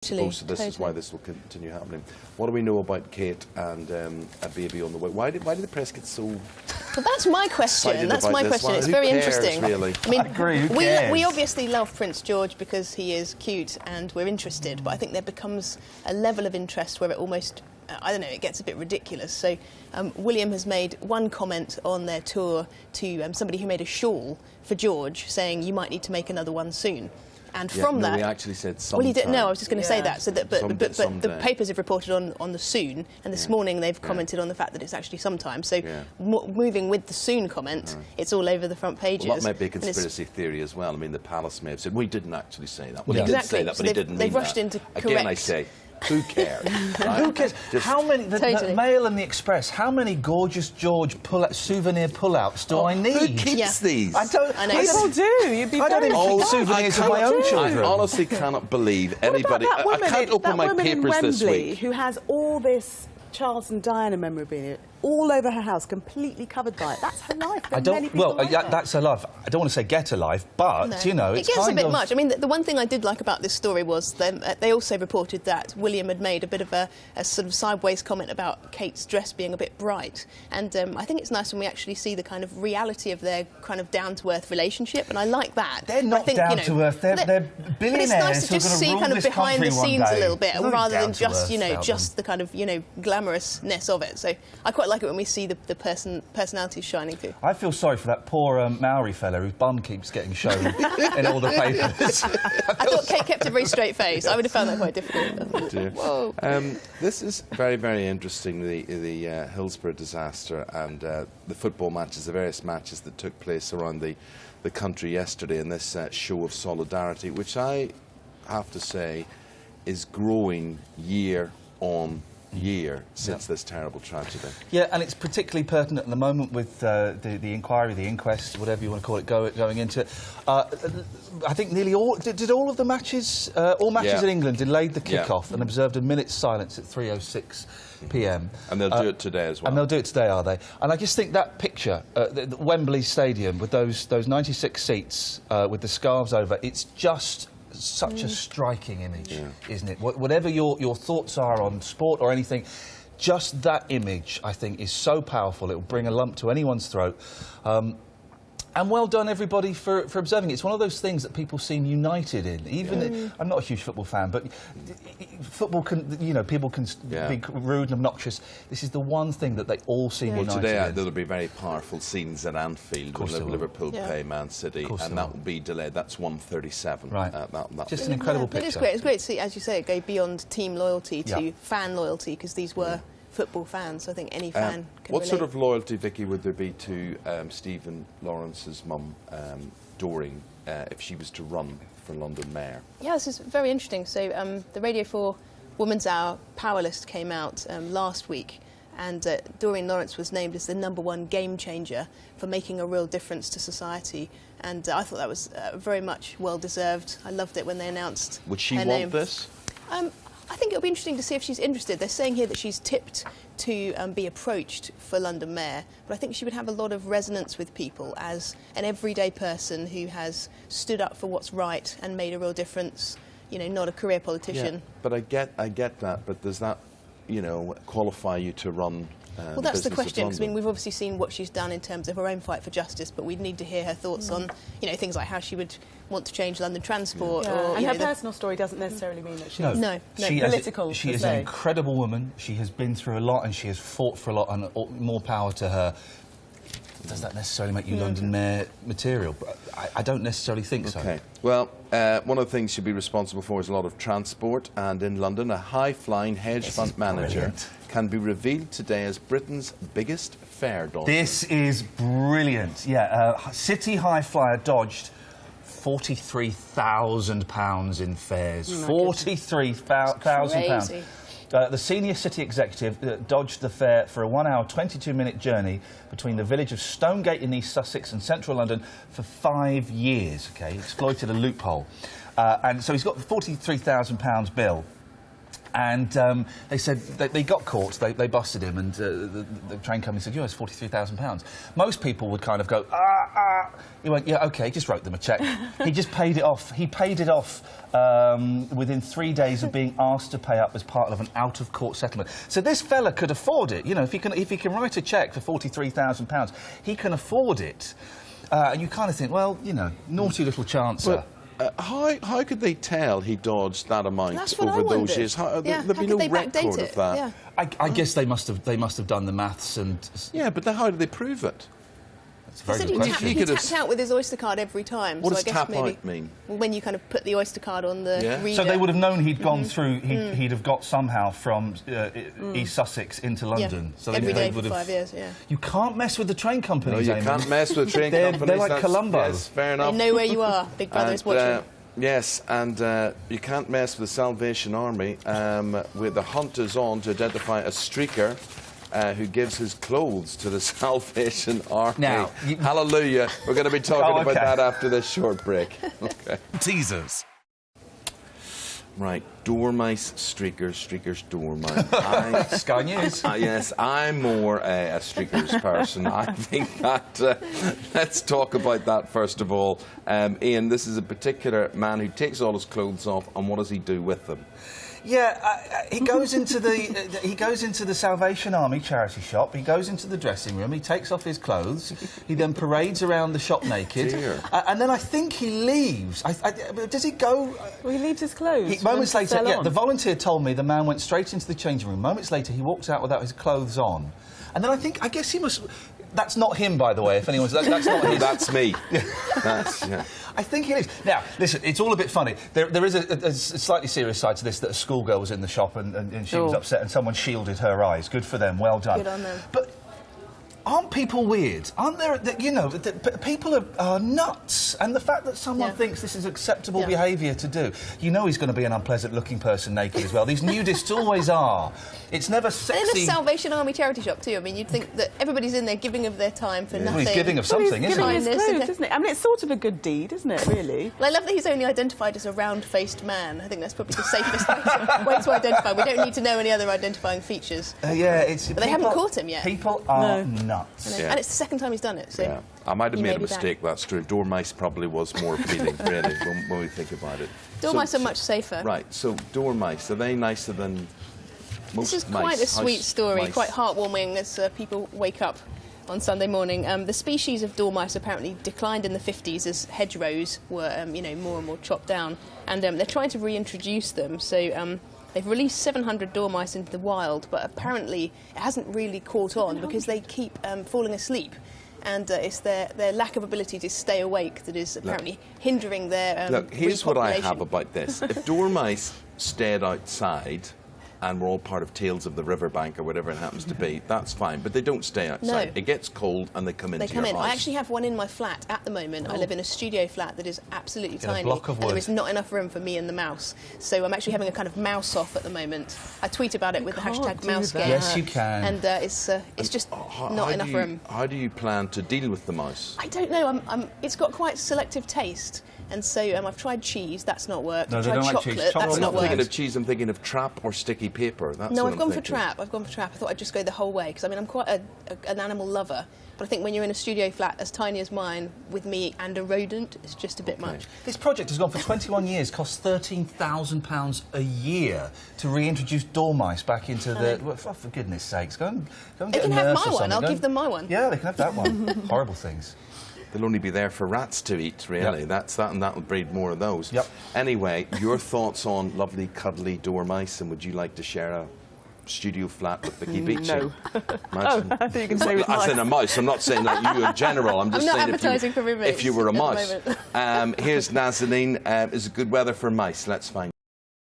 So this is why this will continue happening. What do we know about Kate and a baby on the way? Why did the press get so? Well, that's my question. That's my question. It's very interesting. Really? I mean, I agree. we obviously love Prince George because he is cute and we're interested. But I think there becomes a level of interest where it almost, I don't know, it gets a bit ridiculous. So William has made one comment on their tour to somebody who made a shawl for George, saying you might need to make another one soon. And from that, he actually said sometime. well, he didn't. No, I was just going to say that. So that, but the papers have reported on the soon, and this morning they've commented on the fact that it's actually sometime. So moving with the soon comment, it's all over the front pages. Well, that might be a conspiracy theory as well. I mean, the palace may have said we didn't actually say that. Well, he did say that, but he didn't mean that. They've rushed into correct. Again, I say. Who cares? Right? Who cares? How many? The Mail and the Express. How many gorgeous George souvenir pullouts do I need? Who keeps these? I don't. I know. People do. You'd be I don't even keep souvenirs of my own children. I honestly cannot believe anybody. What about that woman, I can't open my papers in this Wembley week. who has all this Charles and Diana memorabilia all over her house, completely covered by it. That's her life. That's her life. I don't want to say get a life, but you know, it's it gets kind a bit of much. I mean, the one thing I did like about this story was they also reported that William had made a bit of a sort of sideways comment about Kate's dress being a bit bright, and I think it's nice when we actually see the kind of reality of their kind of down-to-earth relationship, and I like that. They're not down-to-earth. They're billionaires. But it's nice to just see kind of behind the scenes a little bit, rather than just just the kind of glamorousness of it. So I quite like it when we see the personalities shining through. I feel sorry for that poor Maori fella whose bum keeps getting shown in all the papers. I thought Kate kept a very straight face. I would have found that quite difficult. Whoa. This is very, very interesting, the Hillsborough disaster and the football matches, the various matches that took place around the country yesterday, and this show of solidarity, which I have to say is growing year on year since this terrible tragedy. Yeah, and it's particularly pertinent at the moment with the inquiry, the inquest, whatever you want to call it, going into it. I think nearly all did all of the matches, all matches in England delayed the kick-off and observed a minute's silence at 3:06 p.m. And they'll do it today as well. And they'll do it today, are they? And I just think that picture, the Wembley Stadium with those 96 seats with the scarves over, it's just such a striking image, isn't it? Whatever your thoughts are on sport or anything, just that image, I think, is so powerful. It will bring a lump to anyone's throat. And well done, everybody, for observing it. It's one of those things that people seem united in. Even I'm not a huge football fan, but football can, people can be rude and obnoxious. This is the one thing that they all seem united in. Today there'll be very powerful scenes at Anfield when Liverpool play Man City, and that will be delayed. That's 1:37. Right. Just an incredible picture. It is great. It's great to see, as you say, it go beyond team loyalty to fan loyalty, because these were football fans, so I think any fan can What relate. sort of loyalty, Vicky, would there be to Stephen Lawrence's mum, Doreen, if she was to run for London Mayor? Yeah, this is very interesting. So the Radio 4 Women's Hour Power List came out last week, and Doreen Lawrence was named as the #1 game changer for making a real difference to society. And I thought that was very much well-deserved. I loved it when they announced Would she her want name. this? I think it'll be interesting to see if she's interested. They're saying here that she's tipped to be approached for London Mayor, but I think she would have a lot of resonance with people as an everyday person who has stood up for what's right and made a real difference, not a career politician. Yeah, but I get that, but does that, qualify you to run well, that's the question, because we've obviously seen what she's done in terms of her own fight for justice, but we'd need to hear her thoughts on, things like how she would want to change London transport. Or, and her personal story doesn't necessarily mean that she's political. She is an incredible woman. She has been through a lot and she has fought for a lot, and more power to her. Does that necessarily make you London Mayor material? But I don't necessarily think so. Okay. Well, one of the things she'll be responsible for is a lot of transport, and in London, a high-flying hedge fund manager can be revealed today as Britain's biggest fare dodger. This is brilliant. Yeah, City high flyer dodged £43,000 in fares. £43,000. The senior city executive dodged the fare for a 1-hour, 22-minute journey between the village of Stonegate in East Sussex and central London for 5 years. Okay, exploited a loophole, and so he's got the £43,000 bill. And they said they got caught, they busted him, and the train company said, it's £43,000. Most people would kind of go, He went, yeah, OK, just wrote them a cheque. He just paid it off. He paid it off within 3 days of being asked to pay up as part of an out-of-court settlement. So this fella could afford it. You know, if he can write a cheque for £43,000, he can afford it. And you kind of think, well, you know, naughty little chancer. How could they tell he dodged that amount over those years? There'd be no record of that. Yeah. I guess they must have done the maths and. Yeah, but then how did they prove it? That's a very good question. He tapped out with his Oyster card every time. What so does I guess tap maybe, out mean? Well, when you kind of put the Oyster card on the reader. So they would have known he'd gone through. He'd have got somehow from East Sussex into London. Yeah. So every day would for have, 5 years. Yeah. You can't mess with the train companies. No, you can't mess with train companies. They're like Columbo. Yes, fair enough. They know where you are. Big Brother is watching. Yes, and you can't mess with the Salvation Army. Where the hunt is on to identify a streaker who gives his clothes to the Salvation Army. Now, hallelujah. We're going to be talking about that after this short break. Okay. Teasers. Right, dormice, streakers, dormice. Sky News. Yes, I'm more a streakers person. I think that, let's talk about that first of all. Ian, this is a particular man who takes all his clothes off, and what does he do with them? Yeah, he goes into the Salvation Army charity shop. He goes into the dressing room. He takes off his clothes. He then parades around the shop naked, and then I think he leaves. Does he go? Well, he leaves his clothes. Moments later, the volunteer told me the man went straight into the changing room. Moments later, he walks out without his clothes on, and then I guess he must. That's not him, by the way. If anyone's that's not his. That's me. I think he leaves. Now, listen, it's all a bit funny. There is a slightly serious side to this, that a schoolgirl was in the shop and she was upset and someone shielded her eyes. Good for them, well done. Good on them. But aren't people weird? Aren't there, you know, people are nuts. And the fact that someone thinks this is acceptable behaviour to do, you know he's going to be an unpleasant-looking person naked as well. These nudists always are. It's never sexy. And in a Salvation Army charity shop too. I mean, you'd think that everybody's in there giving of their time for nothing. Well, he's giving of something, isn't he? His clothes, isn't it? I mean, it's sort of a good deed, isn't it, really? Well, I love that he's only identified as a round-faced man. I think that's probably the safest way to identify. We don't need to know any other identifying features. But they haven't caught him yet. People are nuts. And it's the second time he's done it. So yeah, I might have made a mistake. That's true. Dormice probably was more appealing, really, when we think about it. Dormice are much safer. Right. So dormice, are they nicer than most This is mice? quite a sweet story, mice. quite heartwarming as people wake up on Sunday morning. The species of dormice apparently declined in the 50s as hedgerows were, more and more chopped down, and they're trying to reintroduce them. So they've released 700 dormice into the wild, but apparently it hasn't really caught on because they keep falling asleep. And it's their lack of ability to stay awake that is apparently hindering their Look, here's what I repopulation. have about this. If dormice stayed outside and we're all part of Tales of the Riverbank or whatever it happens to be, that's fine. But they don't stay outside. No. It gets cold and they come into your house. I actually have one in my flat at the moment. I live in a studio flat that is absolutely tiny. A block of wood. And there is not enough room for me and the mouse. So I'm actually having a kind of mouse off at the moment. I tweet about it with the hashtag mousegate. Yes, you can. And it's just not enough room. How do you plan to deal with the mouse? I don't know. It's got quite selective taste. And so I've tried cheese, that's not worked. No, I've they tried don't like chocolate, cheese. that's I'm not not thinking worked. of cheese, I'm thinking of trap or sticky paper. That's No, what I've gone for thinking. trap. I've gone for trap. I thought I'd just go the whole way because I mean I'm quite an animal lover, but I think when you're in a studio flat as tiny as mine with me and a rodent, it's just a bit much. This project has gone for 21 years, cost £13,000 a year to reintroduce dormice back into the... Well, for goodness sakes, go and They get a can have nurse my or one. something. I'll Go give and- them my one. Yeah, they can have that one. Horrible things. They'll only be there for rats to eat, really. Yep. That's that, and that'll breed more of those. Yep. Anyway, your thoughts on lovely, cuddly dormice, and would you like to share a studio flat with Vicky Beeching? No. Imagine. I thought you were going to say with As in a mouse. I'm not saying like you in general. I'm just I'm not saying advertising for roommates if you were a at the mouse. moment. Here's Nazanin. Is it good weather for mice? Let's find